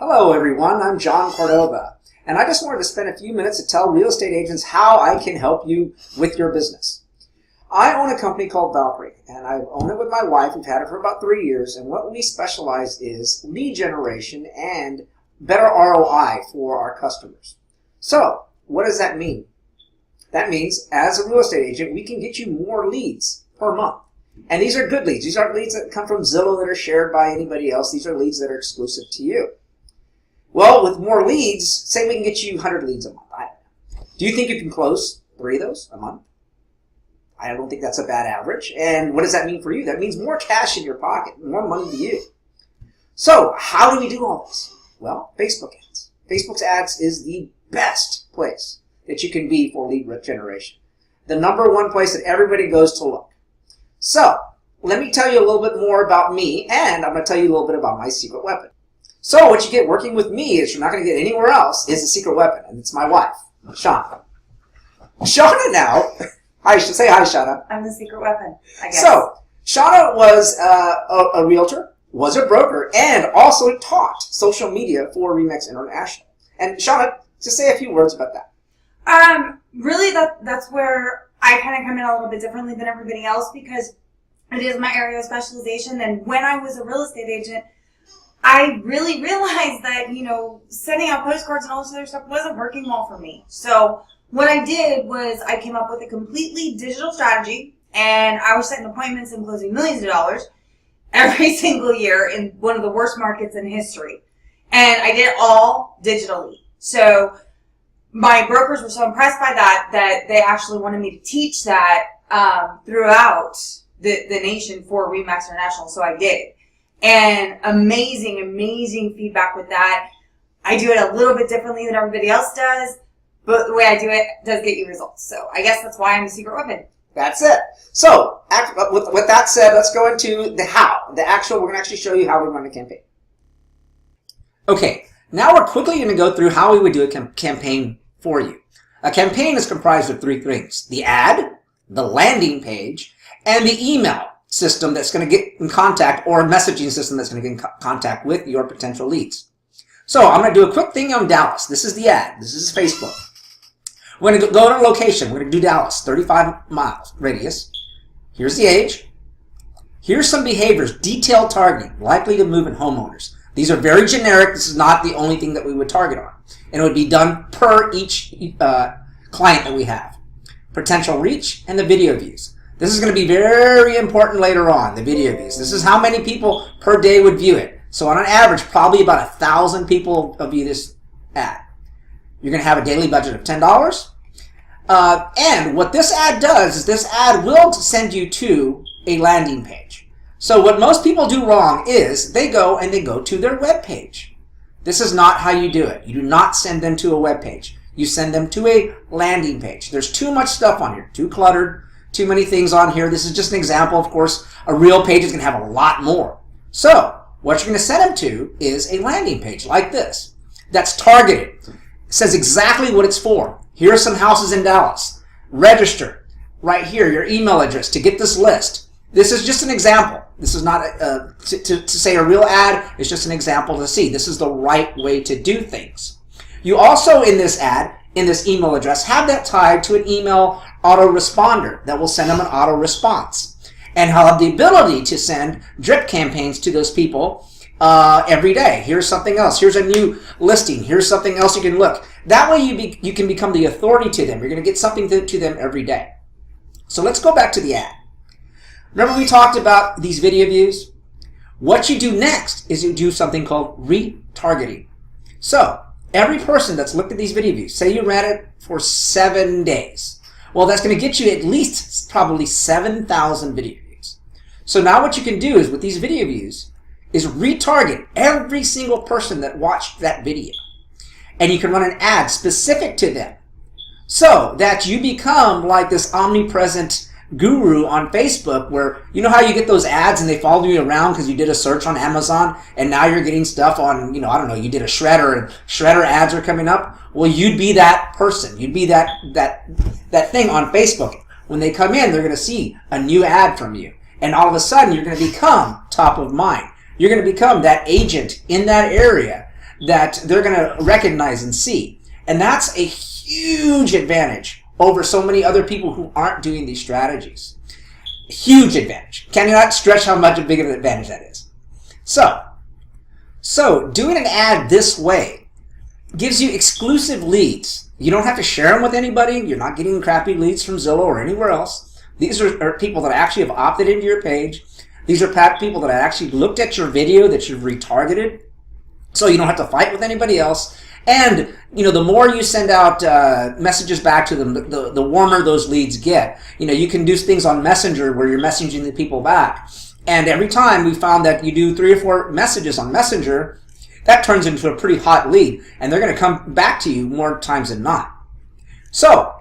Hello everyone, I'm John Cordova, and I just wanted to spend a few minutes to tell real estate agents how I can help you with your business. I own a company called Valkeryie, and I've owned it with my wife. We've had it for about 3 years, and what we specialize is lead generation and better ROI for our customers. So, what does that mean? That means, as a real estate agent, we can get you more leads per month. And these are good leads. These aren't leads that come from Zillow that are shared by anybody else. These are leads that are exclusive to you. Well, with more leads, say we can get you 100 leads a month. Do you think you can close 3 of those a month? I don't think that's a bad average. And what does that mean for you? That means more cash in your pocket, more money to you. So, how do we do all this? Well, Facebook ads. Facebook ads is the best place that you can be for lead generation. The #1 place that everybody goes to look. So, let me tell you a little bit more about me, and I'm going to tell you a little bit about my secret weapon. So what you get working with me is you're not going to get anywhere else is a secret weapon, and it's my wife, Shauna. Shauna now, hi, say hi, Shauna. I'm the secret weapon, I guess. So, Shauna was a realtor, was a broker, and also taught social media for RE/MAX International. And Shauna, just say a few words about that. Really, that's where I kind of come in a little bit differently than everybody else because it is my area of specialization. And when I was a real estate agent, I really realized that, sending out postcards and all this other stuff wasn't working well for me. So what I did was I came up with a completely digital strategy, and I was setting appointments and closing millions of dollars every single year in one of the worst markets in history. And I did it all digitally. So my brokers were so impressed by that they actually wanted me to teach that throughout the nation for RE/MAX International. So I did. And amazing feedback with that. I do it a little bit differently than everybody else does, but the way I do it does get you results. So I guess that's why I'm the secret weapon. That's it. So, with that said, let's go into the how. We're going to actually show you how we run a campaign. Okay, now we're quickly going to go through how we would do a campaign for you. A campaign is comprised of 3 things: the ad, the landing page, and the email system that's going to get in contact, or a messaging system that's going to get in contact with your potential leads. So I'm going to do a quick thing on Dallas. This is the ad. This is Facebook. We're going to go to a location. We're going to do Dallas, 35 miles radius. Here's the age. Here's some behaviors, detailed targeting, likely to move in homeowners. These are very generic. This is not the only thing that we would target on. And it would be done per each client that we have. Potential reach and the video views. This is going to be very important later on, the video views. This is how many people per day would view it. So on an average, probably about 1,000 people will view this ad. You're going to have a daily budget of $10. And what this ad does is this ad will send you to a landing page. So what most people do wrong is they go to their web page. This is not how you do it. You do not send them to a web page. You send them to a landing page. There's too much stuff on here, too cluttered. Too many things on here. This is just an example. Of course, a real page is going to have a lot more. So, what you're going to send them to is a landing page like this that's targeted. It says exactly what it's for. Here are some houses in Dallas. Register right here, your email address to get this list. This is just an example. This is not to say a real ad. It's just an example to see. This is the right way to do things. You also, in this ad, in this email address, have that tied to an email autoresponder that will send them an auto response. And have the ability to send drip campaigns to those people every day. Here's something else. Here's a new listing. Here's something else you can look. That way you can become the authority to them. You're going to get something to them every day. So let's go back to the ad. Remember we talked about these video views? What you do next is you do something called retargeting. So every person that's looked at these video views, say you ran it for 7 days. Well, that's going to get you at least probably 7,000 video views. So now what you can do is with these video views is retarget every single person that watched that video. And you can run an ad specific to them so that you become like this omnipresent guru on Facebook, where you know how you get those ads and they follow you around because you did a search on Amazon and now you're getting stuff on, I don't know, you did a shredder and shredder ads are coming up. Well, you'd be that person. You'd be that thing on Facebook. When they come in, they're going to see a new ad from you. And all of a sudden, you're going to become top of mind. You're going to become that agent in that area that they're going to recognize and see. And that's a huge advantage over so many other people who aren't doing these strategies. Huge advantage. Cannot stretch how much a big of an advantage that is. So doing an ad this way gives you exclusive leads. You don't have to share them with anybody. You're not getting crappy leads from Zillow or anywhere else. These are people that actually have opted into your page. These are people that actually looked at your video that you've retargeted. So you don't have to fight with anybody else. And, you know, the more you send out messages back to them, the warmer those leads get. You know, you can do things on Messenger where you're messaging the people back. And every time we found that you do 3 or 4 messages on Messenger, that turns into a pretty hot lead. And they're going to come back to you more times than not. So